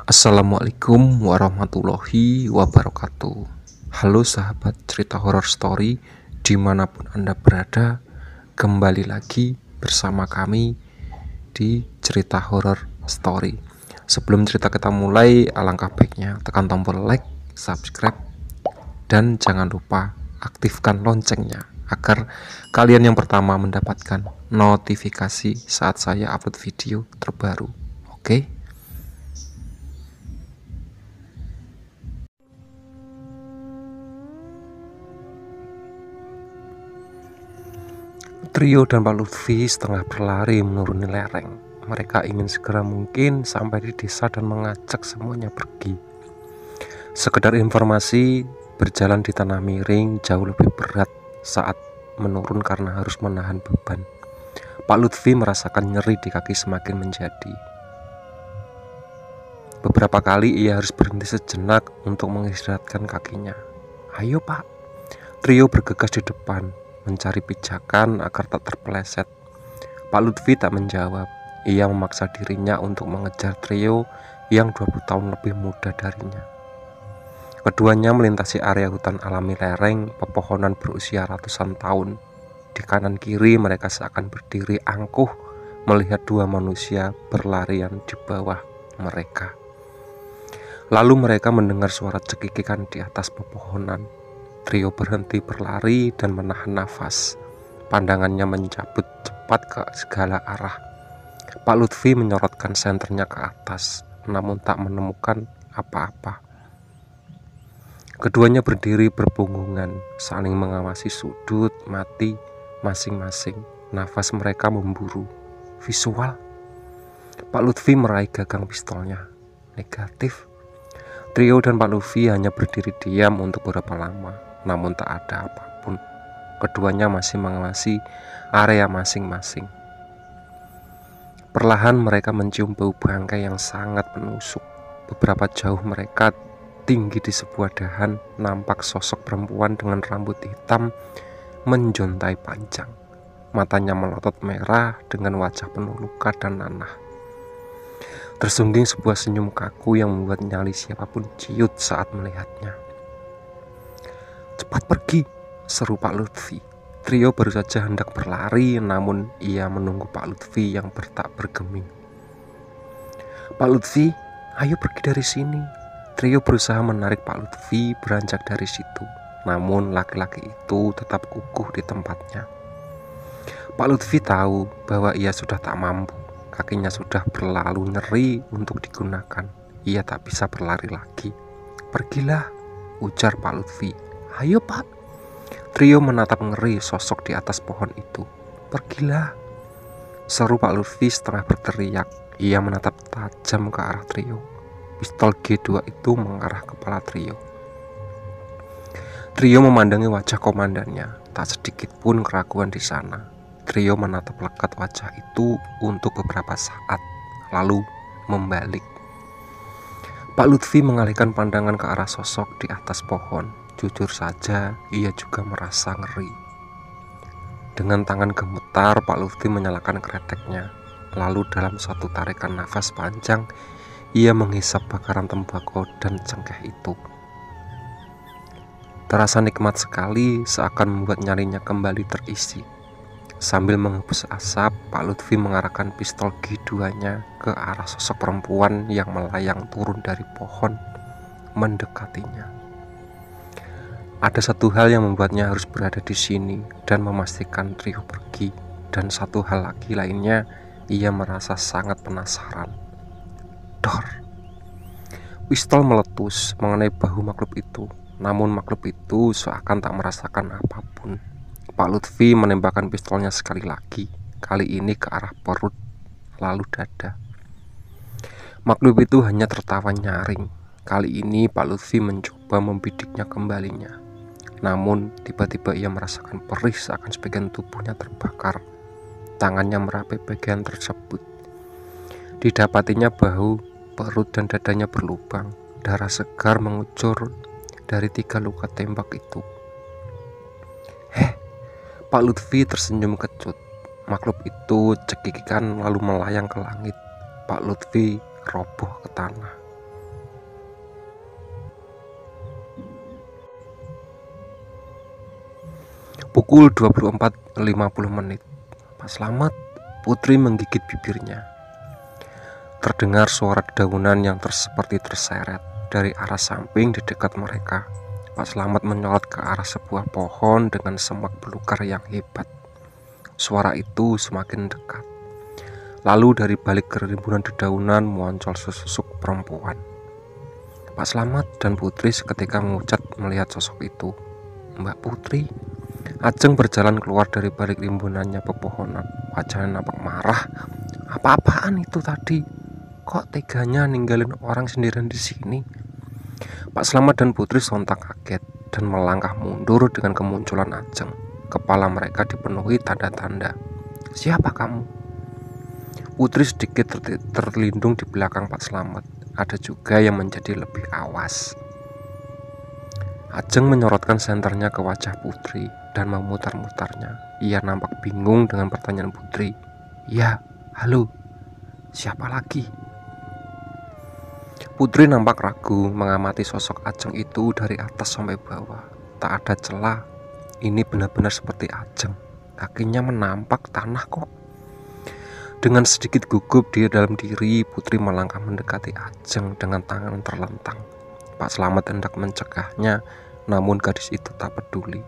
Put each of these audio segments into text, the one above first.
Assalamualaikum warahmatullahi wabarakatuh. Halo sahabat cerita horor story dimanapun Anda berada, kembali lagi bersama kami di cerita horor story. Sebelum cerita kita mulai, alangkah baiknya tekan tombol like, subscribe, dan jangan lupa aktifkan loncengnya agar kalian yang pertama mendapatkan notifikasi saat saya upload video terbaru. Oke? Trio dan Pak Lutfi setengah berlari menuruni lereng. Mereka ingin segera mungkin sampai di desa dan mengajak semuanya pergi. Sekedar informasi, berjalan di tanah miring jauh lebih berat saat menurun karena harus menahan beban. Pak Lutfi merasakan nyeri di kaki semakin menjadi. Beberapa kali ia harus berhenti sejenak untuk mengistirahatkan kakinya. "Ayo Pak." Trio bergegas di depan, mencari pijakan agar tak terpeleset. Pak Lutfi tak menjawab. Ia memaksa dirinya untuk mengejar trio yang 20 tahun lebih muda darinya. Keduanya melintasi area hutan alami lereng, pepohonan berusia ratusan tahun. Di kanan kiri mereka seakan berdiri angkuh melihat dua manusia berlarian di bawah mereka. Lalu mereka mendengar suara cekikikan di atas pepohonan. Trio berhenti berlari dan menahan nafas. Pandangannya mencabut cepat ke segala arah. Pak Lutfi menyorotkan senternya ke atas, namun tak menemukan apa-apa. Keduanya berdiri berpunggungan, saling mengawasi sudut mati masing-masing. Nafas mereka memburu. Visual. Pak Lutfi meraih gagang pistolnya. Negatif. Trio dan Pak Lutfi hanya berdiri diam untuk beberapa lama, namun tak ada apapun. Keduanya masih mengawasi area masing-masing. Perlahan mereka mencium bau bangkai yang sangat menusuk. Beberapa jauh mereka, tinggi di sebuah dahan, nampak sosok perempuan dengan rambut hitam menjontai panjang. Matanya melotot merah dengan wajah penuh luka dan nanah. Tersungging sebuah senyum kaku yang membuat nyali siapapun ciut saat melihatnya. "Cepat pergi," seru Pak Lutfi. Trio baru saja hendak berlari, namun ia menunggu Pak Lutfi yang tak bergeming. "Pak Lutfi, ayo pergi dari sini." Trio berusaha menarik Pak Lutfi beranjak dari situ, namun laki-laki itu tetap kukuh di tempatnya. Pak Lutfi tahu bahwa ia sudah tak mampu. Kakinya sudah berlalu nyeri untuk digunakan. Ia tak bisa berlari lagi. "Pergilah," ujar Pak Lutfi. "Ayo Pak." Trio menatap ngeri sosok di atas pohon itu. "Pergilah," seru Pak Lutfi setengah berteriak. Ia menatap tajam ke arah trio. Pistol G2 itu mengarah kepala trio. Trio memandangi wajah komandannya. Tak sedikit pun keraguan di sana. Trio menatap lekat wajah itu untuk beberapa saat, lalu membalik. Pak Lutfi mengalihkan pandangan ke arah sosok di atas pohon. Jujur saja, ia juga merasa ngeri. Dengan tangan gemetar, Pak Lutfi menyalakan kreteknya. Lalu dalam satu tarikan nafas panjang, ia menghisap bakaran tembakau dan cengkeh itu. Terasa nikmat sekali, seakan membuat nyalinya kembali terisi. Sambil menghembus asap, Pak Lutfi mengarahkan pistol G2-nya ke arah sosok perempuan yang melayang turun dari pohon mendekatinya. Ada satu hal yang membuatnya harus berada di sini dan memastikan trio pergi, dan satu hal lagi lainnya, ia merasa sangat penasaran. Dor! Pistol meletus mengenai bahu makhluk itu, namun makhluk itu seakan tak merasakan apapun. Pak Lutfi menembakkan pistolnya sekali lagi, kali ini ke arah perut, lalu dada. Makhluk itu hanya tertawa nyaring. Kali ini Pak Lutfi mencoba membidiknya kembalinya. Namun tiba-tiba ia merasakan perih seakan sebagian tubuhnya terbakar. Tangannya merapai bagian tersebut. Didapatinya bahu, perut dan dadanya berlubang. Darah segar mengucur dari 3 luka tembak itu. Pak Lutfi tersenyum kecut. Makhluk itu cekikikan lalu melayang ke langit. Pak Lutfi roboh ke tanah. Pukul 24.50. Pak Slamet, Putri menggigit bibirnya. Terdengar suara dedaunan yang seperti terseret dari arah samping di dekat mereka. Pak Slamet menyorot ke arah sebuah pohon dengan semak belukar yang hebat. Suara itu semakin dekat. Lalu dari balik kerimbunan dedaunan muncul sesosok perempuan. Pak Slamet dan Putri seketika mengucat melihat sosok itu. Mbak Putri. Ajeng berjalan keluar dari balik rimbunannya pepohonan. Wajahnya nampak marah. Apa-apaan itu tadi? Kok teganya ninggalin orang sendirian di sini? Pak Slamet dan Putri sontak kaget dan melangkah mundur dengan kemunculan Ajeng. Kepala mereka dipenuhi tanda-tanda. Siapa kamu? Putri sedikit terlindung di belakang Pak Slamet. Ada juga yang menjadi lebih awas. Ajeng menyorotkan senternya ke wajah Putri dan memutar-mutarnya. Ia nampak bingung dengan pertanyaan Putri. Ya, halo, siapa lagi? Putri nampak ragu mengamati sosok Ajeng itu dari atas sampai bawah. Tak ada celah. Ini benar-benar seperti Ajeng. Kakinya menampak tanah kok. Dengan sedikit gugup di dalam diri, Putri melangkah mendekati Ajeng dengan tangan terlentang. Pak Slamet hendak mencegahnya, namun gadis itu tak peduli.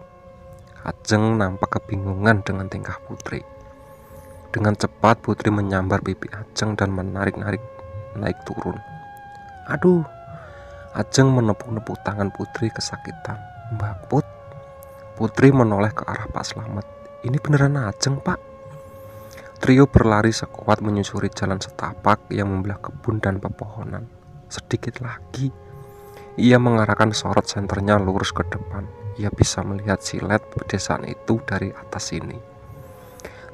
Ajeng nampak kebingungan dengan tingkah Putri. Dengan cepat Putri menyambar pipi Ajeng dan menarik-narik naik turun. Aduh, Ajeng menepuk-nepuk tangan Putri kesakitan. Mbak Put. Putri menoleh ke arah Pak Slamet. Ini beneran Ajeng, Pak. Trio berlari sekuat menyusuri jalan setapak yang membelah kebun dan pepohonan. Sedikit lagi, ia mengarahkan sorot senternya lurus ke depan. Ia bisa melihat silet pedesaan itu dari atas sini.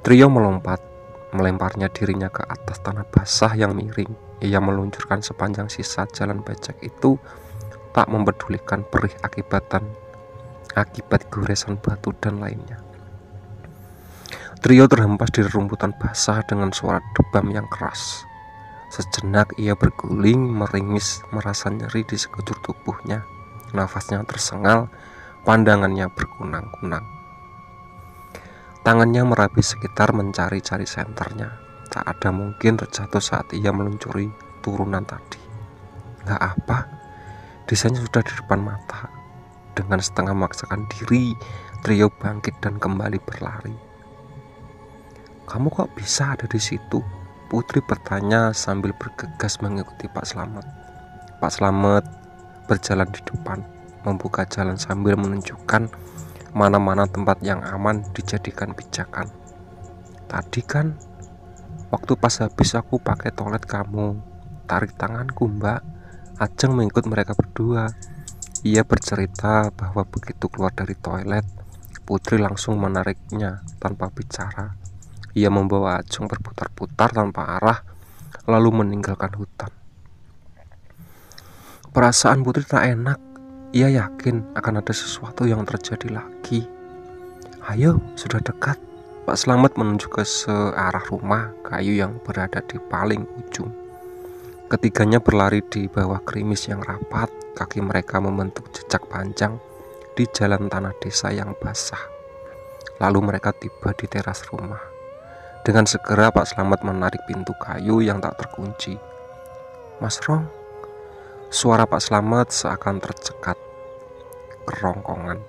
Trio melompat, melemparnya dirinya ke atas tanah basah yang miring. Ia meluncurkan sepanjang sisa jalan becek itu, tak mempedulikan perih akibat goresan batu dan lainnya. Trio terhempas di rumputan basah dengan suara debam yang keras. Sejenak ia berguling, meringis, merasa nyeri di sekujur tubuhnya. Nafasnya tersengal, pandangannya berkunang-kunang. Tangannya merabi sekitar mencari-cari senternya. Tak ada mungkin terjatuh saat ia meluncuri turunan tadi. Gak apa, desanya sudah di depan mata. Dengan setengah memaksakan diri, Trio bangkit dan kembali berlari. Kamu kok bisa ada di situ? Putri bertanya sambil bergegas mengikuti Pak Slamet. Pak Slamet berjalan di depan, membuka jalan sambil menunjukkan mana-mana tempat yang aman dijadikan pijakan. Tadi kan, waktu pas habis aku pakai toilet kamu tarik tanganku, Mbak. Ajeng mengikut mereka berdua. Ia bercerita bahwa begitu keluar dari toilet, Putri langsung menariknya tanpa bicara. Ia membawa Ajeng berputar-putar tanpa arah, lalu meninggalkan hutan. Perasaan Putri tak enak. Ia yakin akan ada sesuatu yang terjadi lagi. Ayo, sudah dekat. Pak Slamet menunjuk ke searah rumah kayu yang berada di paling ujung. Ketiganya berlari di bawah gerimis yang rapat. Kaki mereka membentuk jejak panjang di jalan tanah desa yang basah. Lalu mereka tiba di teras rumah. Dengan segera Pak Slamet menarik pintu kayu yang tak terkunci. Mas Rong. Suara Pak Slamet seakan tercekat kerongkongan.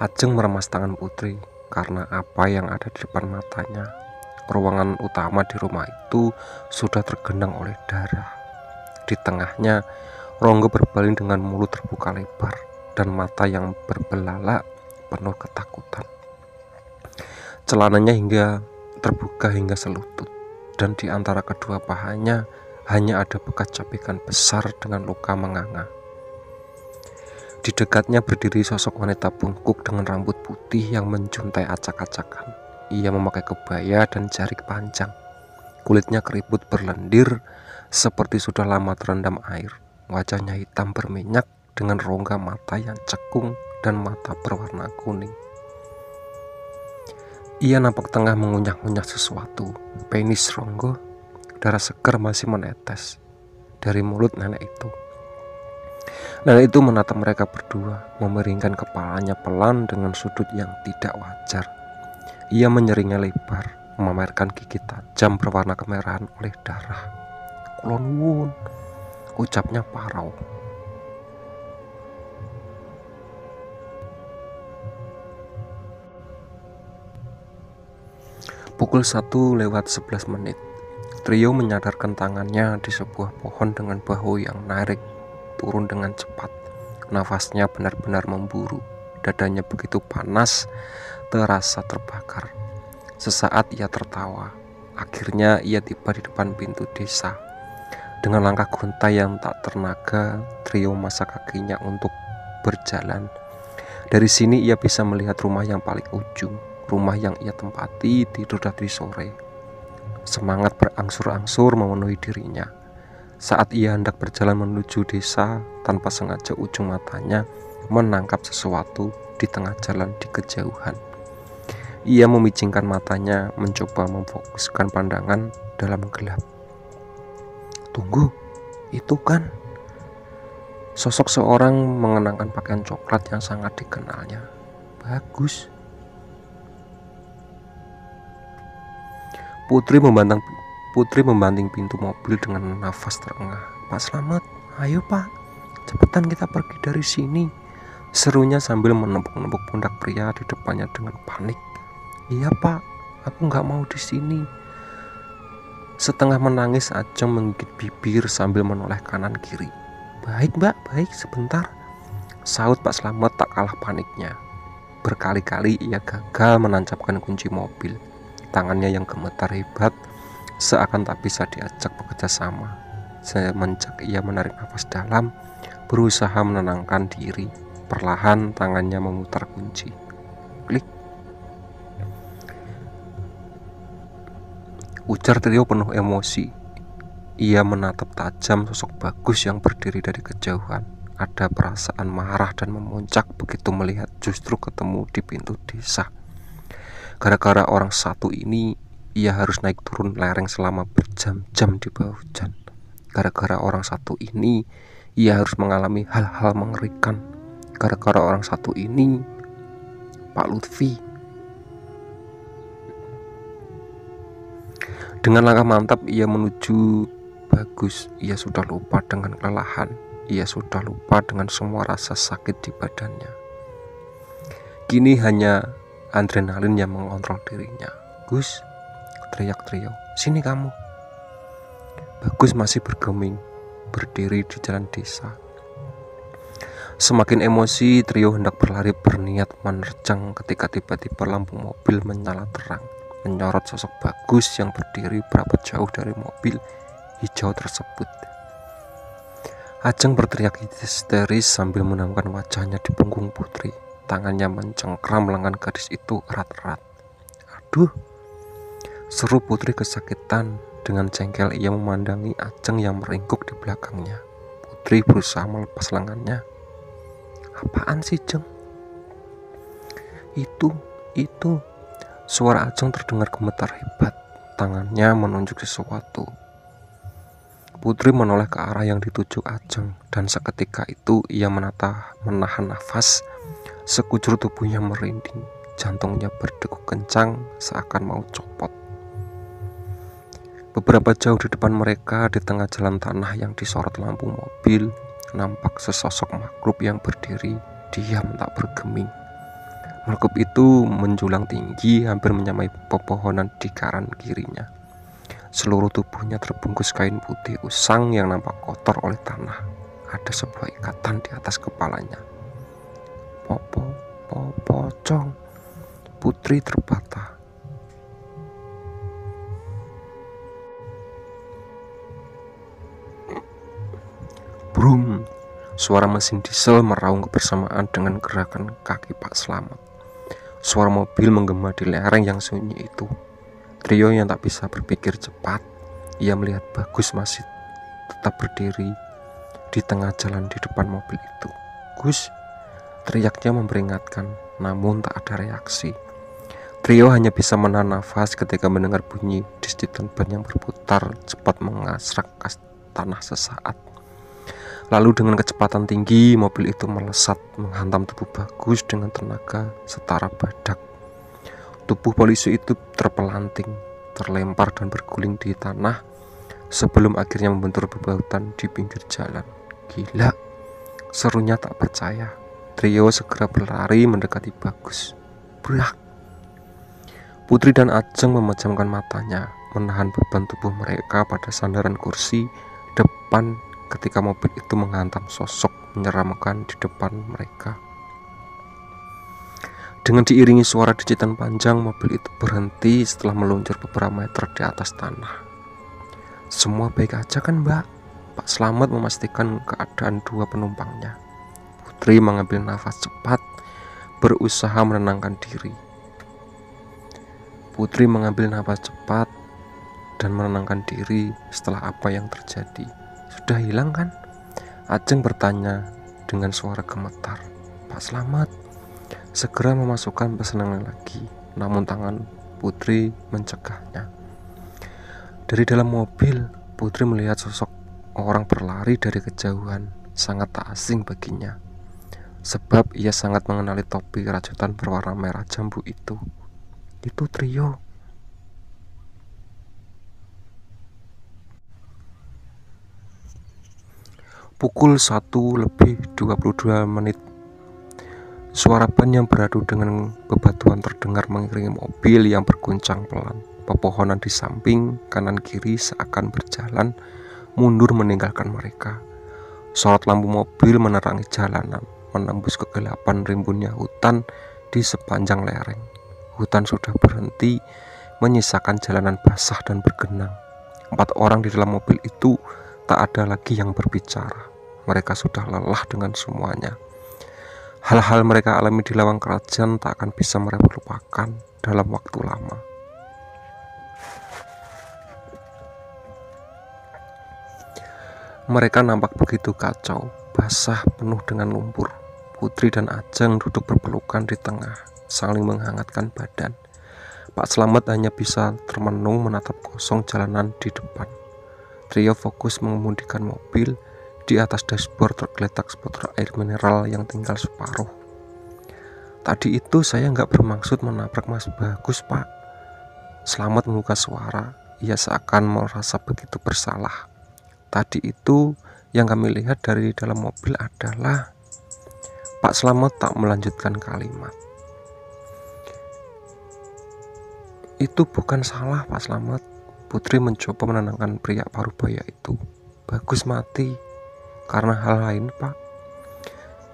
Ajeng meremas tangan Putri karena apa yang ada di depan matanya. Ruangan utama di rumah itu sudah tergenang oleh darah. Di tengahnya, Ronggo berbaling dengan mulut terbuka lebar dan mata yang berbelalak penuh ketakutan. Celananya terbuka hingga selutut, dan di antara kedua pahanya hanya ada bekas cabikan besar dengan luka menganga. Di dekatnya berdiri sosok wanita bungkuk dengan rambut putih yang menjuntai acak-acakan. Ia memakai kebaya dan jarik panjang. Kulitnya keriput berlendir seperti sudah lama terendam air. Wajahnya hitam berminyak dengan rongga mata yang cekung dan mata berwarna kuning. Ia nampak tengah mengunyah-ngunyah sesuatu. Penis Ronggo. Darah segar masih menetes dari mulut nenek itu. Nenek itu menatap mereka berdua, memeringkan kepalanya pelan dengan sudut yang tidak wajar. Ia menyeringnya lebar, memamerkan gigi tajam berwarna kemerahan oleh darah. "Kula nuwun," ucapnya parau. Pukul 1:11. Trio menyadarkan tangannya di sebuah pohon dengan bahu yang narik turun dengan cepat. Nafasnya benar-benar memburu. Dadanya begitu panas, terasa terbakar. Sesaat ia tertawa. Akhirnya ia tiba di depan pintu desa. Dengan langkah gontai yang tak ternaga, Trio memasak kakinya untuk berjalan. Dari sini ia bisa melihat rumah yang paling ujung, rumah yang ia tempati tidur dari sore. Semangat berangsur-angsur memenuhi dirinya. Saat ia hendak berjalan menuju desa, tanpa sengaja ujung matanya menangkap sesuatu di tengah jalan di kejauhan. Ia memicingkan matanya, mencoba memfokuskan pandangan dalam gelap. "Tunggu, itu kan?" Sosok seorang mengenakan pakaian coklat yang sangat dikenalnya. "Bagus." Putri membanting pintu mobil dengan nafas terengah. "Pak Slamet, ayo Pak, cepetan kita pergi dari sini," serunya sambil menepuk-nepuk pundak pria di depannya dengan panik. "Iya Pak, aku nggak mau di sini." Setengah menangis, Ajeng menggigit bibir sambil menoleh kanan kiri. "Baik Mbak, baik, sebentar," saut Pak Slamet tak kalah paniknya. Berkali-kali ia gagal menancapkan kunci mobil. Tangannya yang gemetar hebat seakan tak bisa diajak bekerja sama. Semenjak ia menarik nafas dalam, berusaha menenangkan diri, perlahan tangannya memutar kunci. Klik. Ujar Trio penuh emosi. Ia menatap tajam sosok Bagus yang berdiri dari kejauhan. Ada perasaan marah dan memuncak begitu melihat justru ketemu di pintu desa. Gara-gara orang satu ini, ia harus naik turun lereng selama berjam-jam di bawah hujan. Gara-gara orang satu ini, ia harus mengalami hal-hal mengerikan. Gara-gara orang satu ini, Pak Lutfi. Dengan langkah mantap ia menuju Bagus. Ia sudah lupa dengan kelelahan. Ia sudah lupa dengan semua rasa sakit di badannya. Kini hanya adrenalin yang mengontrol dirinya. "Gus," teriak Trio, "sini kamu." Bagus masih bergeming, berdiri di jalan desa. Semakin emosi, Trio hendak berlari berniat menerjang ketika tiba-tiba lampu mobil menyala terang, menyorot sosok Bagus yang berdiri berapa jauh dari mobil hijau tersebut. Ajeng berteriak histeris sambil menangkan wajahnya di punggung Putri. Tangannya mencengkram lengan gadis itu erat-erat. "Aduh," seru Putri kesakitan. Dengan jengkel ia memandangi Ajeng yang meringkuk di belakangnya. Putri berusaha melepas lengannya. "Apaan sih, Jeng?" Itu. Suara Ajeng terdengar gemetar hebat. Tangannya menunjuk sesuatu. Putri menoleh ke arah yang dituju Ajeng, dan seketika itu ia menahan nafas. Sekujur tubuhnya merinding, jantungnya berdegup kencang seakan mau copot. Beberapa jauh di depan mereka, di tengah jalan tanah yang disorot lampu mobil, nampak sesosok makhluk yang berdiri diam tak bergeming. Makhluk itu menjulang tinggi, hampir menyamai pepohonan di kanan kirinya. Seluruh tubuhnya terbungkus kain putih usang yang nampak kotor oleh tanah. Ada sebuah ikatan di atas kepalanya. Pocong. Putri terbata. Brum. Suara mesin diesel meraung kebersamaan dengan gerakan kaki Pak Slamet. Suara mobil menggema di lereng yang sunyi itu. Trio yang tak bisa berpikir cepat, ia melihat Bagus masih tetap berdiri di tengah jalan di depan mobil itu. "Gus," teriaknya memperingatkan, namun tak ada reaksi. Trio hanya bisa menahan nafas ketika mendengar bunyi disditon ban yang berputar cepat mengasrak tanah sesaat. Lalu dengan kecepatan tinggi, mobil itu melesat menghantam tubuh Bagus dengan tenaga setara badak. Tubuh polisi itu terpelanting, terlempar dan berguling di tanah sebelum akhirnya membentur bebatuan di pinggir jalan. Gila, serunya tak percaya. Trio segera berlari mendekati Bagus. Brak! Putri dan Ajeng memejamkan matanya, menahan beban tubuh mereka pada sandaran kursi depan ketika mobil itu menghantam sosok menyeramkan di depan mereka. Dengan diiringi suara dejitan panjang, mobil itu berhenti setelah meluncur beberapa meter di atas tanah. Semua baik aja kan, Mbak? Pak Slamet memastikan keadaan dua penumpangnya. Putri mengambil nafas cepat, berusaha menenangkan diri. Putri mengambil nafas cepat dan menenangkan diri setelah apa yang terjadi. Sudah hilang kan? Ajeng bertanya dengan suara gemetar. Pak Slamet segera memasukkan pesanan lagi, namun tangan Putri mencegahnya. Dari dalam mobil, Putri melihat sosok orang berlari dari kejauhan, sangat tak asing baginya, sebab ia sangat mengenali topi rajutan berwarna merah jambu itu. Itu Trio. Pukul 1:22. Suara ban yang beradu dengan bebatuan terdengar mengiringi mobil yang berguncang pelan. Pepohonan di samping, kanan kiri seakan berjalan mundur meninggalkan mereka. Sorot lampu mobil menerangi jalanan, menembus kegelapan rimbunnya hutan di sepanjang lereng. Hutan sudah berhenti, menyisakan jalanan basah dan bergenang. 4 orang di dalam mobil itu tak ada lagi yang berbicara. Mereka sudah lelah dengan semuanya. Hal-hal mereka alami di lawang kerajaan tak akan bisa mereka lupakan dalam waktu lama. Mereka nampak begitu kacau, basah, penuh dengan lumpur. Putri dan Ajeng duduk berpelukan di tengah, saling menghangatkan badan. Pak Slamet hanya bisa termenung menatap kosong jalanan di depan. Trio fokus mengemudikan mobil. Di atas dashboard tergeletak sebotol air mineral yang tinggal separuh. Tadi itu saya nggak bermaksud menabrak Mas Bagus, Pak. Slamet membuka suara. Ia seakan merasa begitu bersalah. Tadi itu yang kami lihat dari dalam mobil adalah... Pak Slamet tak melanjutkan kalimat. Itu bukan salah, Pak Slamet. Putri mencoba menenangkan pria parubaya itu. Bagus mati karena hal lain, Pak.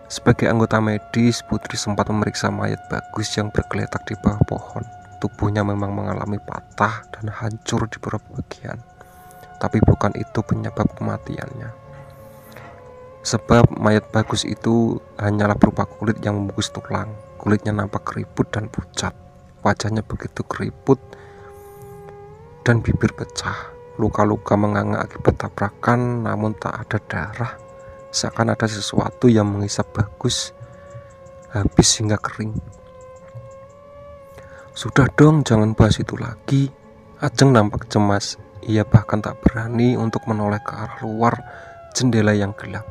Sebagai anggota medis, Putri sempat memeriksa mayat Bagus yang bergeletak di bawah pohon. Tubuhnya memang mengalami patah dan hancur di beberapa bagian, tapi bukan itu penyebab kematiannya. Sebab mayat Bagus itu hanyalah berupa kulit yang membungkus tulang. Kulitnya nampak keriput dan pucat. Wajahnya begitu keriput dan bibir pecah. Luka-luka menganga akibat tabrakan, namun tak ada darah. Seakan ada sesuatu yang menghisap Bagus habis hingga kering. Sudah dong, jangan bahas itu lagi. Ajeng nampak cemas. Ia bahkan tak berani untuk menoleh ke arah luar jendela yang gelap.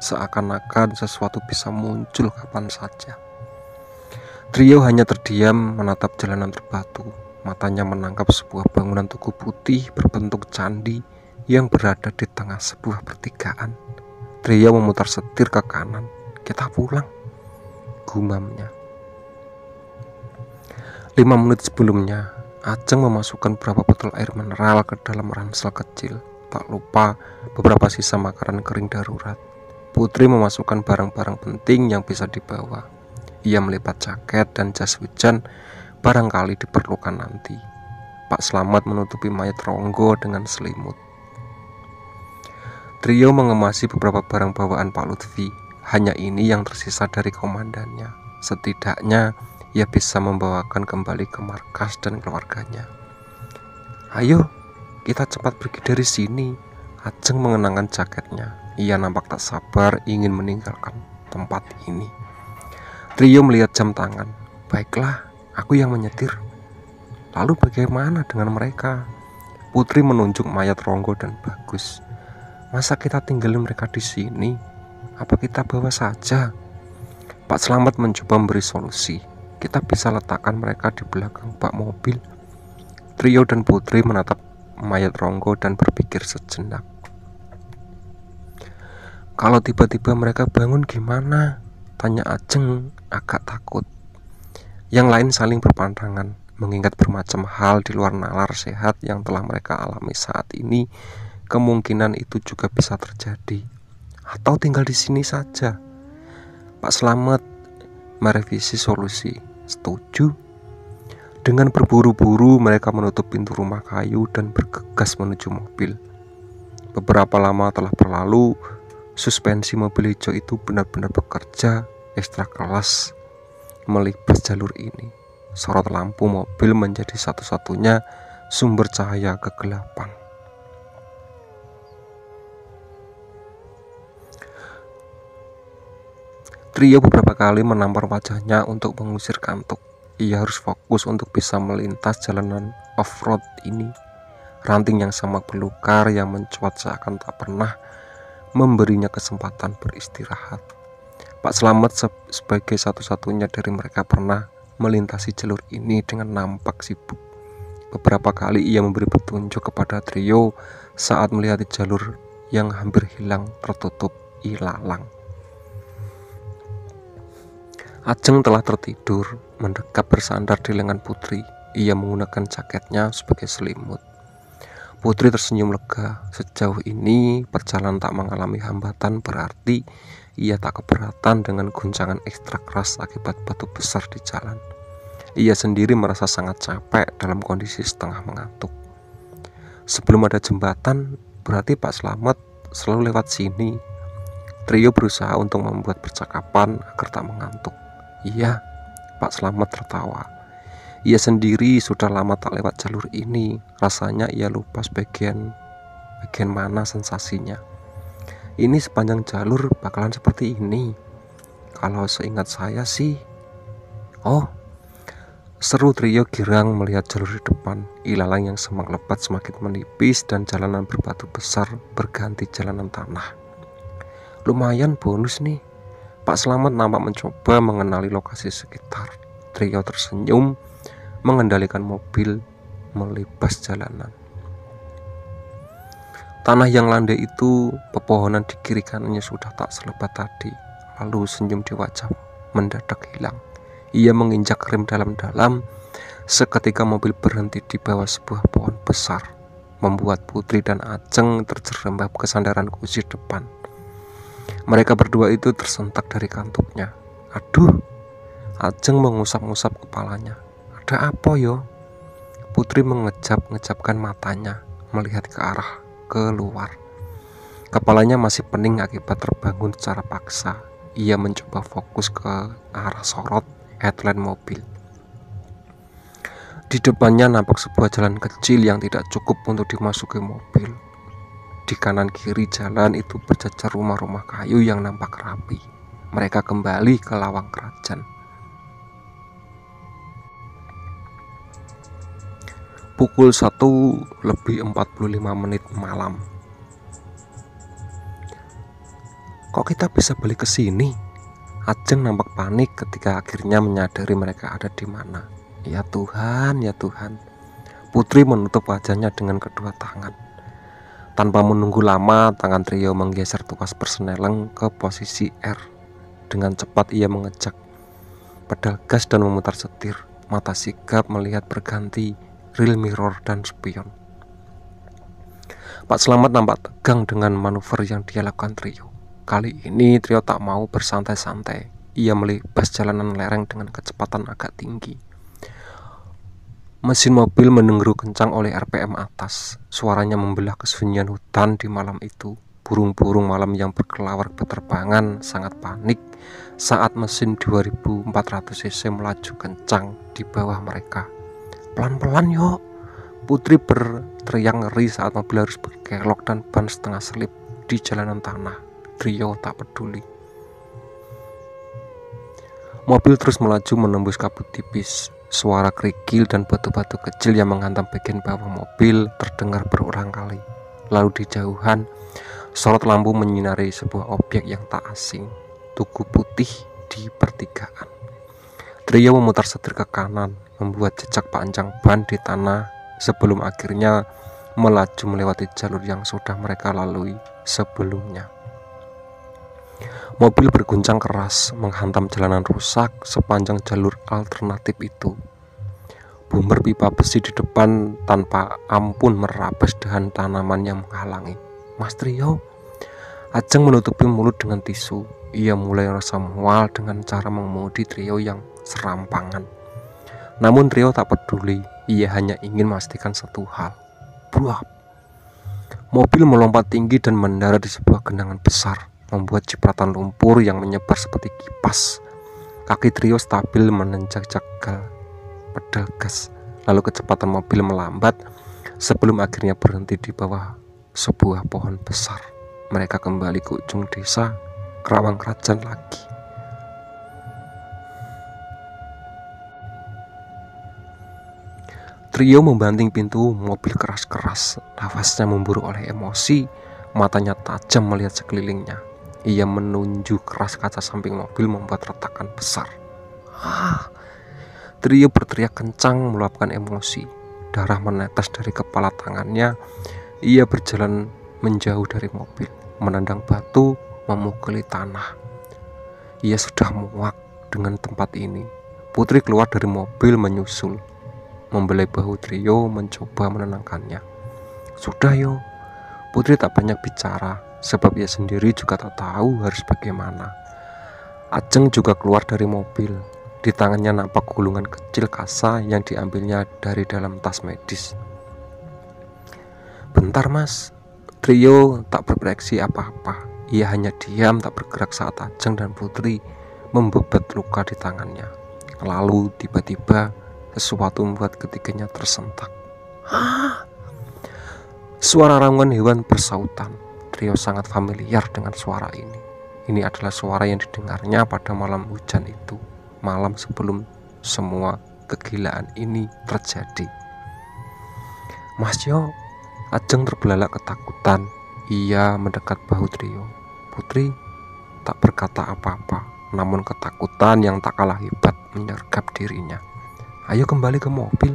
Seakan-akan sesuatu bisa muncul kapan saja. Trio hanya terdiam menatap jalanan terbatu. Matanya menangkap sebuah bangunan tugu putih berbentuk candi yang berada di tengah sebuah pertigaan. Trio memutar setir ke kanan. Kita pulang, gumamnya. 5 menit sebelumnya, Ajeng memasukkan beberapa botol air mineral ke dalam ransel kecil. Tak lupa beberapa sisa makanan kering darurat. Putri memasukkan barang-barang penting yang bisa dibawa. Ia melipat jaket dan jas hujan, barangkali diperlukan nanti. Pak Slamet menutupi mayat Ronggo dengan selimut. Trio mengemasi beberapa barang bawaan Pak Lutfi. Hanya ini yang tersisa dari komandannya. Setidaknya ia bisa membawakan kembali ke markas dan keluarganya. Ayo, kita cepat pergi dari sini. Ajeng mengenangkan jaketnya. Ia nampak tak sabar ingin meninggalkan tempat ini. Trio melihat jam tangan. Baiklah, aku yang menyetir. Lalu bagaimana dengan mereka? Putri menunjuk mayat Ronggo dan Bagus. Masa kita tinggalin mereka di sini? Apa kita bawa saja? Pak Slamet mencoba memberi solusi. Kita bisa letakkan mereka di belakang bak mobil. Trio dan Putri menatap mayat Ronggo dan berpikir sejenak. Kalau tiba-tiba mereka bangun gimana? Tanya Ajeng agak takut. Yang lain saling berpandangan, mengingat bermacam hal di luar nalar sehat yang telah mereka alami saat ini. Kemungkinan itu juga bisa terjadi. Atau tinggal di sini saja. Pak Slamet merevisi solusi. Setuju? Dengan berburu-buru mereka menutup pintu rumah kayu dan bergegas menuju mobil. Beberapa lama telah berlalu. Suspensi mobil hijau itu benar-benar bekerja ekstra kelas melibas jalur ini. Sorot lampu mobil menjadi satu-satunya sumber cahaya kegelapan. Trio beberapa kali menampar wajahnya untuk mengusir kantuk. Ia harus fokus untuk bisa melintas jalanan off-road ini. Ranting yang sama belukar yang mencuat seakan tak pernah memberinya kesempatan beristirahat. Pak Slamet sebagai satu-satunya dari mereka pernah melintasi jalur ini dengan nampak sibuk. Beberapa kali ia memberi petunjuk kepada trio saat melihat jalur yang hampir hilang tertutup ilalang. Ajeng telah tertidur, mendekap bersandar di lengan Putri. Ia menggunakan jaketnya sebagai selimut. Putri tersenyum lega. Sejauh ini perjalanan tak mengalami hambatan, berarti ia tak keberatan dengan guncangan ekstra keras akibat batu besar di jalan. Ia sendiri merasa sangat capek dalam kondisi setengah mengantuk. Sebelum ada jembatan, berarti Pak Slamet selalu lewat sini. Trio berusaha untuk membuat percakapan agar tak mengantuk. Iya, Pak Slamet tertawa. Ia sendiri sudah lama tak lewat jalur ini. Rasanya ia lupa bagian mana sensasinya. Ini sepanjang jalur bakalan seperti ini. Kalau seingat saya sih. Oh, seru trio girang melihat jalur di depan. Ilalang yang semak lebat semakin menipis dan jalanan berbatu besar berganti jalanan tanah. Lumayan bonus nih. Pak Slamet nampak mencoba mengenali lokasi sekitar. Trio tersenyum mengendalikan mobil melibas jalanan. Tanah yang landai itu, pepohonan di kiri kanannya sudah tak selebat tadi. Lalu senyum di wajah mendadak hilang. Ia menginjak rem dalam-dalam. Seketika mobil berhenti di bawah sebuah pohon besar, membuat Putri dan Ajeng terjerembab ke sandaran kursi depan. Mereka berdua itu tersentak dari kantuknya. Aduh, Ajeng mengusap-ngusap kepalanya. Ada apa yo? Putri mengejap-ngejapkan matanya, melihat ke arah keluar. Kepalanya masih pening akibat terbangun secara paksa. Ia mencoba fokus ke arah sorot headlamp mobil. Di depannya nampak sebuah jalan kecil yang tidak cukup untuk dimasuki mobil. Di kanan kiri jalan itu berjajar rumah-rumah kayu yang nampak rapi. Mereka kembali ke lawang kerajaan. Pukul 1:45 malam. Kok kita bisa balik ke sini? Ajeng nampak panik ketika akhirnya menyadari mereka ada di mana. Ya Tuhan, ya Tuhan. Putri menutup wajahnya dengan kedua tangan. Tanpa menunggu lama, tangan trio menggeser tuas persneleng ke posisi R. Dengan cepat ia mengejak pedal gas dan memutar setir. Mata sigap melihat berganti rear mirror dan spion. Pak Slamet nampak tegang dengan manuver yang dia lakukan trio. Kali ini trio tak mau bersantai-santai. Ia melibas jalanan lereng dengan kecepatan agak tinggi. Mesin mobil mendengeru kencang oleh RPM atas. Suaranya membelah kesunyian hutan di malam itu. Burung-burung malam yang berkelawar berterbangan sangat panik saat mesin 2400 cc melaju kencang di bawah mereka. Pelan-pelan yuk. Putri berteriak ngeri saat mobil harus berkelok dan ban setengah selip di jalanan tanah. Trio tak peduli. Mobil terus melaju menembus kabut tipis. Suara kerikil dan batu-batu kecil yang menghantam bagian bawah mobil terdengar berulang kali. Lalu di jauhan, Sorot lampu menyinari sebuah objek yang tak asing, tugu putih di pertigaan. Trio memutar setir ke kanan, membuat jejak panjang ban di tanah sebelum akhirnya melaju melewati jalur yang sudah mereka lalui sebelumnya. Mobil berguncang keras menghantam jalanan rusak sepanjang jalur alternatif itu. Bumper pipa besi di depan tanpa ampun merabas dahan tanaman yang menghalangi. "Mas Trio," Ajeng menutupi mulut dengan tisu. Ia mulai rasa mual dengan cara mengemudi Trio yang serampangan. Namun Trio tak peduli. Ia hanya ingin memastikan satu hal. Bruap! Mobil melompat tinggi dan mendarat di sebuah genangan besar, membuat cipratan lumpur yang menyebar seperti kipas. Kaki Trio stabil menanjak jagal pedal gas. Lalu kecepatan mobil melambat sebelum akhirnya berhenti di bawah sebuah pohon besar. Mereka kembali ke ujung desa, Kerawang Kerajaan lagi. Trio membanting pintu mobil keras-keras. Nafasnya memburu oleh emosi, matanya tajam melihat sekelilingnya. Ia menunjuk keras kaca samping mobil membuat retakan besar. Trio berteriak kencang meluapkan emosi. Darah menetes dari kepala tangannya. Ia berjalan menjauh dari mobil, menendang batu, memukuli tanah. Ia sudah muak dengan tempat ini. Putri keluar dari mobil menyusul, membelai bahu Trio mencoba menenangkannya. "Sudah yo." Putri tak banyak bicara, sebab ia sendiri juga tak tahu harus bagaimana. Ajeng juga keluar dari mobil. Di tangannya nampak gulungan kecil kasa yang diambilnya dari dalam tas medis. "Bentar mas." Trio tak bereaksi apa-apa. Ia hanya diam tak bergerak saat Ajeng dan Putri membebat luka di tangannya. Lalu tiba-tiba sesuatu membuat ketiganya tersentak. Suara raungan hewan bersautan. Trio sangat familiar dengan suara ini. Ini adalah suara yang didengarnya pada malam hujan itu, malam sebelum semua kegilaan ini terjadi. "Mas Yo." Ajeng terbelalak ketakutan. Ia mendekat bahu Trio. Putri tak berkata apa-apa, namun ketakutan yang tak kalah hebat menyergap dirinya. "Ayo kembali ke mobil."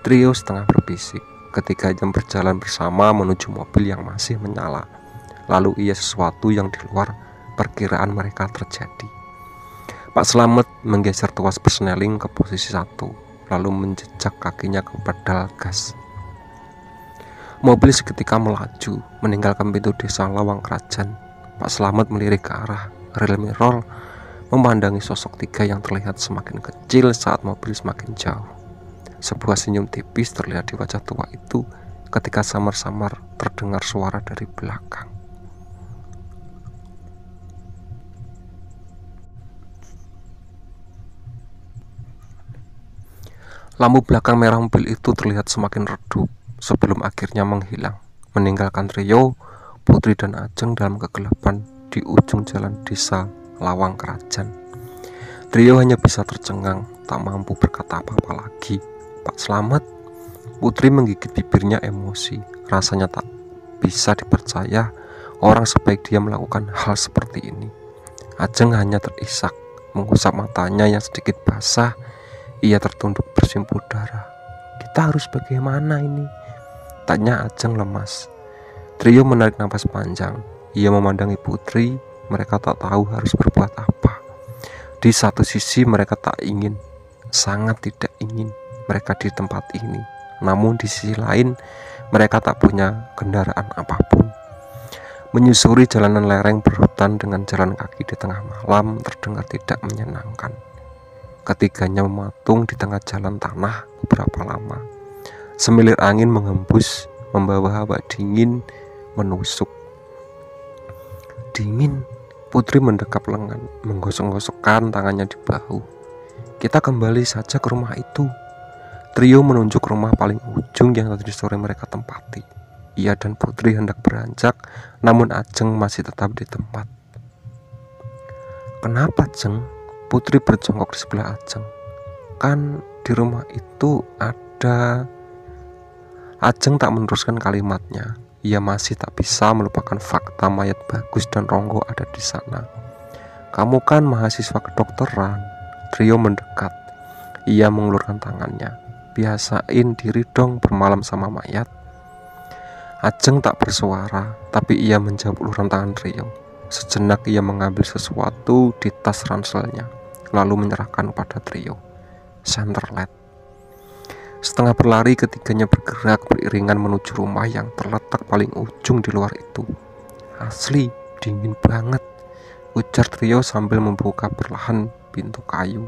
Trio setengah berbisik. Ketiganya berjalan bersama menuju mobil yang masih menyala. Lalu ia sesuatu yang di luar perkiraan mereka terjadi. Pak Slamet menggeser tuas persneling ke posisi 1, lalu menjejak kakinya ke pedal gas. Mobil seketika melaju, meninggalkan pintu desa Lawang Kerajaan. Pak Slamet melirik ke arah rel mirror, memandangi sosok tiga yang terlihat semakin kecil saat mobil semakin jauh. Sebuah senyum tipis terlihat di wajah tua itu ketika samar-samar terdengar suara dari belakang. Lampu belakang merah mobil itu terlihat semakin redup sebelum akhirnya menghilang, meninggalkan Trio, Putri dan Ajeng dalam kegelapan di ujung jalan desa Lawang Kerajaan. Trio hanya bisa tercengang, tak mampu berkata apa-apa lagi. "Pak Slamet." Putri menggigit bibirnya emosi. Rasanya tak bisa dipercaya orang sebaik dia melakukan hal seperti ini. Ajeng hanya terisak, mengusap matanya yang sedikit basah. Ia tertunduk bersimbah darah. "Kita harus bagaimana ini?" tanya Ajeng lemas. Trio menarik napas panjang. Ia memandangi Putri. Mereka tak tahu harus berbuat apa. Di satu sisi mereka tak ingin, sangat tidak ingin mereka di tempat ini. Namun di sisi lain mereka tak punya kendaraan apapun. Menyusuri jalanan lereng berhutan dengan jalan kaki di tengah malam terdengar tidak menyenangkan. Ketiganya mematung di tengah jalan tanah beberapa lama. Semilir angin menghembus, membawa hawa dingin menusuk. "Dingin." Putri mendekap lengan, menggosok-gosokkan tangannya di bahu. "Kita kembali saja ke rumah itu." Trio menunjuk rumah paling ujung yang tadi sore mereka tempati. Ia dan Putri hendak beranjak, namun Ajeng masih tetap di tempat. "Kenapa, Jeng?" Putri berjongkok di sebelah Ajeng. "Kan di rumah itu ada..." Ajeng tak meneruskan kalimatnya. ia masih tak bisa melupakan fakta mayat Bagus dan Ronggo ada di sana. "Kamu kan mahasiswa kedokteran." Trio mendekat. Ia mengulurkan tangannya. "Biasain diri dong bermalam sama mayat." Ajeng tak bersuara, tapi ia menjawab uluran tangan Trio. Sejenak ia mengambil sesuatu di tas ranselnya, lalu menyerahkan pada Trio. "Centerlet." Setengah berlari ketiganya bergerak beriringan menuju rumah yang terletak paling ujung di luar itu. "Asli, dingin banget," ujar Trio sambil membuka perlahan pintu kayu.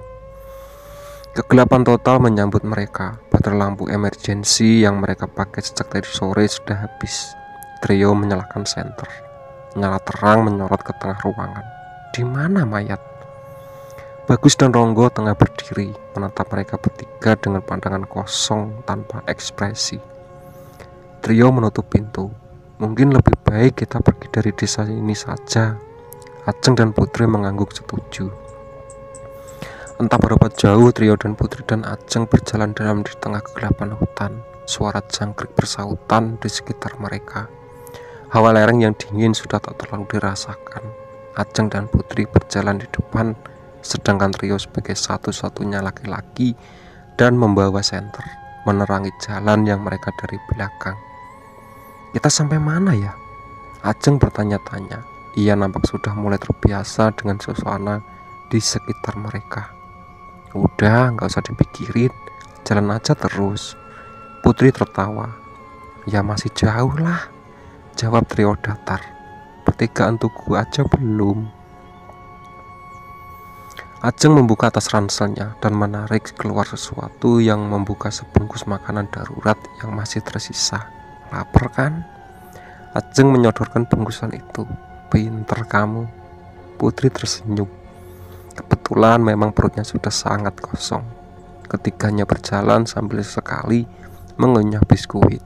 Kegelapan total menyambut mereka. Baterai lampu emergensi yang mereka pakai sejak tadi sore sudah habis. Trio menyalakan senter. Nyala terang menyorot ke tengah ruangan. Di mana mayat? Bagus dan Ronggo tengah berdiri menatap mereka bertiga dengan pandangan kosong tanpa ekspresi. Trio menutup pintu. "Mungkin lebih baik kita pergi dari desa ini saja." Ajeng dan Putri mengangguk setuju. Entah berapa jauh Trio dan Putri dan Ajeng berjalan dalam di tengah kegelapan hutan. Suara jangkrik bersautan di sekitar mereka. Hawa lereng yang dingin sudah tak terlalu dirasakan. Ajeng dan Putri berjalan di depan, sedangkan Trio sebagai satu-satunya laki-laki dan membawa senter menerangi jalan yang mereka dari belakang. "Kita sampai mana ya?" Ajeng bertanya-tanya. Ia nampak sudah mulai terbiasa dengan suasana di sekitar mereka. "Udah, gak usah dipikirin, jalan aja terus." Putri tertawa. "Ya masih jauh lah," jawab Trio datar. "Pertigaan tugu aja belum." Ajeng membuka tas ranselnya dan menarik keluar sesuatu yang membuka sebungkus makanan darurat yang masih tersisa. "Lapar kan?" Ajeng menyodorkan bungkusan itu. "Pinter kamu." Putri tersenyum. Kebetulan memang perutnya sudah sangat kosong. Ketiganya berjalan sambil sekali mengunyah biskuit.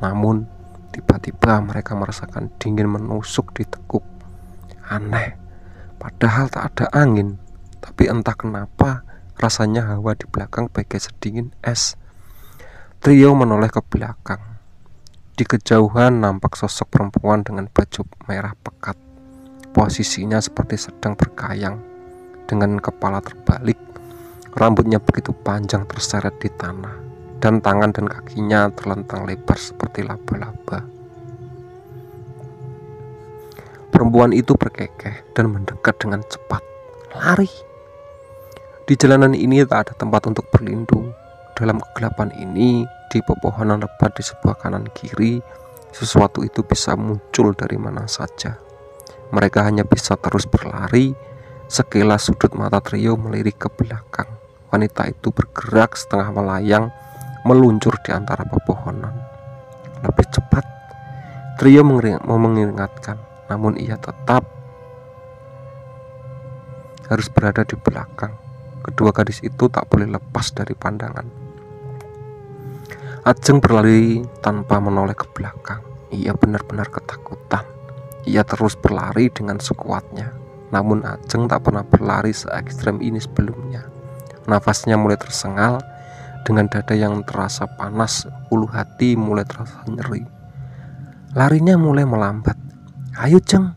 Namun tiba-tiba mereka merasakan dingin menusuk di tekuk. Aneh, padahal tak ada angin. Tapi entah kenapa rasanya hawa di belakang bagai sedingin es. Trio menoleh ke belakang. Di kejauhan nampak sosok perempuan dengan baju merah pekat. Posisinya seperti sedang berkayang, dengan kepala terbalik. Rambutnya begitu panjang terseret di tanah, dan tangan dan kakinya terlentang lebar seperti laba-laba. Perempuan itu berkekeh dan mendekat dengan cepat. Lari. Di jalanan ini tak ada tempat untuk berlindung. Dalam kegelapan ini, di pepohonan lebat di sebelah kanan kiri, sesuatu itu bisa muncul dari mana saja. Mereka hanya bisa terus berlari. Sekilas sudut mata Trio melirik ke belakang. Wanita itu bergerak setengah melayang, meluncur di antara pepohonan. "Lebih cepat," Trio mau mengingatkan, namun ia tetap harus berada di belakang. Kedua gadis itu tak boleh lepas dari pandangan. Ajeng berlari tanpa menoleh ke belakang. Ia benar-benar ketakutan. Ia terus berlari dengan sekuatnya. Namun Ajeng tak pernah berlari se-ekstrem ini sebelumnya. Nafasnya mulai tersengal. Dengan dada yang terasa panas, ulu hati mulai terasa nyeri. Larinya mulai melambat. "Ayo Jeng."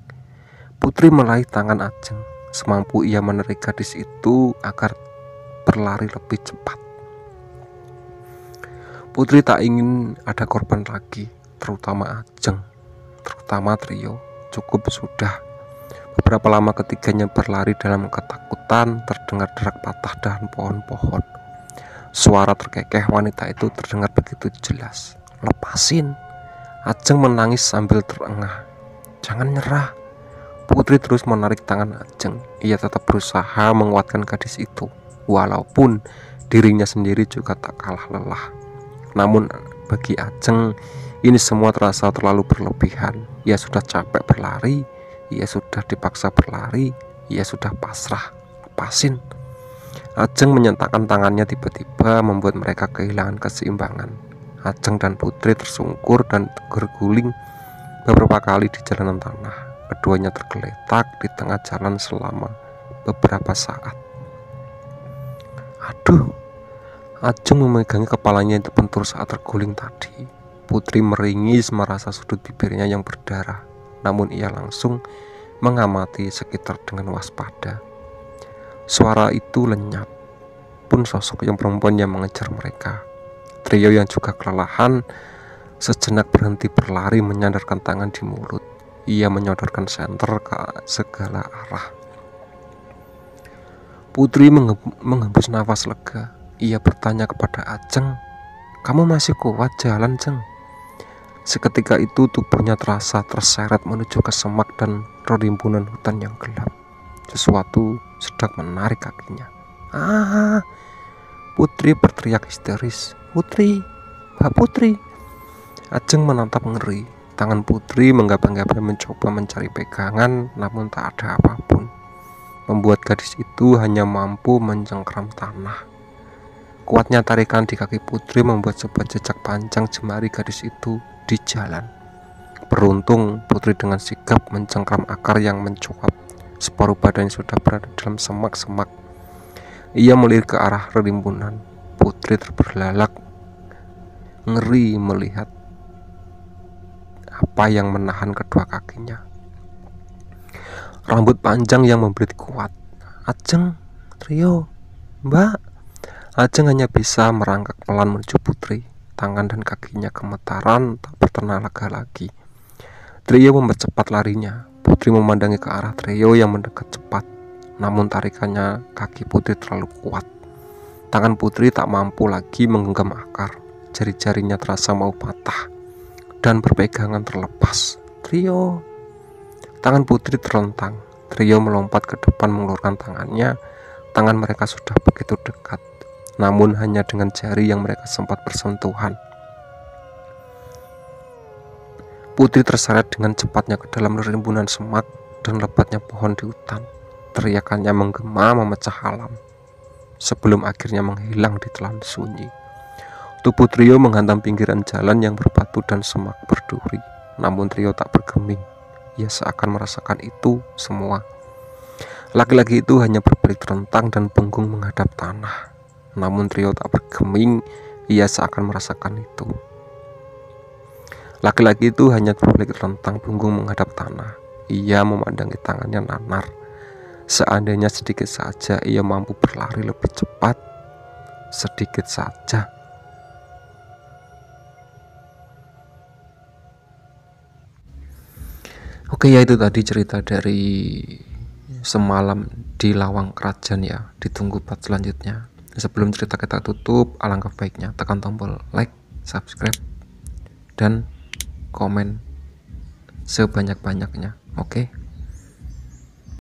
Putri meraih tangan Ajeng. Semampu ia menarik gadis itu agar berlari lebih cepat. Putri tak ingin ada korban lagi, terutama Ajeng, terutama Trio. Cukup sudah. Beberapa lama ketiganya berlari dalam ketakutan. Terdengar derak patah dahan pohon-pohon. Suara terkekeh wanita itu terdengar begitu jelas. "Lepasin." Ajeng menangis sambil terengah. "Jangan nyerah." Putri terus menarik tangan Ajeng. Ia tetap berusaha menguatkan gadis itu, walaupun dirinya sendiri juga tak kalah lelah. Namun bagi Ajeng, ini semua terasa terlalu berlebihan. Ia sudah capek berlari, ia sudah dipaksa berlari, ia sudah pasrah. "Lepasin." Ajeng menyentakkan tangannya tiba-tiba membuat mereka kehilangan keseimbangan. Ajeng dan Putri tersungkur dan terguling beberapa kali di jalanan tanah. Keduanya tergeletak di tengah jalan selama beberapa saat. "Aduh." Ajeng memegangi kepalanya yang terbentur saat terguling tadi. Putri meringis merasa sudut bibirnya yang berdarah, namun ia langsung mengamati sekitar dengan waspada. Suara itu lenyap, pun sosok yang perempuan yang mengejar mereka. Trio yang juga kelelahan sejenak berhenti berlari menyandarkan tangan di mulut. Ia menyodorkan senter ke segala arah. Putri menghembus nafas lega. Ia bertanya kepada Ajeng, "Kamu masih kuat jalan, Jeng?" Seketika itu tubuhnya terasa terseret menuju ke semak dan rimbunan hutan yang gelap. Sesuatu sedang menarik kakinya. "Ah!" Putri berteriak histeris. "Putri, Mbak Putri!" Ajeng menatap ngeri. Tangan Putri menggaba-gaba mencoba mencari pegangan, namun tak ada apapun. Membuat gadis itu hanya mampu mencengkram tanah. Kuatnya tarikan di kaki Putri membuat sebuah jejak panjang jemari gadis itu di jalan. Beruntung Putri dengan sigap mencengkram akar yang mencuap. Separuh badannya sudah berada dalam semak-semak. Ia melirik ke arah rimbunan. Putri terbelalak, ngeri melihat apa yang menahan kedua kakinya. Rambut panjang yang membelit kuat. "Ajeng, Trio, Mbak." Ajeng hanya bisa merangkak pelan menuju Putri. Tangan dan kakinya gemetaran, tak bertenaga lagi. Trio mempercepat larinya. Putri memandangi ke arah Trio yang mendekat cepat. Namun tarikannya kaki Putri terlalu kuat. Tangan Putri tak mampu lagi menggenggam akar. Jari-jarinya terasa mau patah dan berpegangan terlepas. "Trio!" Tangan Putri terlentang. Trio melompat ke depan mengeluarkan tangannya. Tangan mereka sudah begitu dekat, namun hanya dengan jari yang mereka sempat bersentuhan. Putri terseret dengan cepatnya ke dalam rimbunan semak dan lebatnya pohon di hutan. Teriakannya menggema memecah alam, sebelum akhirnya menghilang di telan sunyi. Tubuh Trio menghantam pinggiran jalan yang berbatu dan semak berduri. Namun Trio tak bergeming. Ia seakan merasakan itu semua. Laki-laki itu hanya berbalik terentang dan punggung menghadap tanah. Namun Trio tak bergeming. Ia seakan merasakan itu. Laki-laki itu hanya berbalik terentang, punggung menghadap tanah. Ia memandangi tangannya nanar. Seandainya sedikit saja ia mampu berlari lebih cepat, sedikit saja. Oke, ya itu tadi cerita dari semalam di Lawang Kerajaan ya. Ditunggu part selanjutnya. Sebelum cerita kita tutup, alangkah baiknya tekan tombol like, subscribe, dan komen sebanyak-banyaknya. Oke.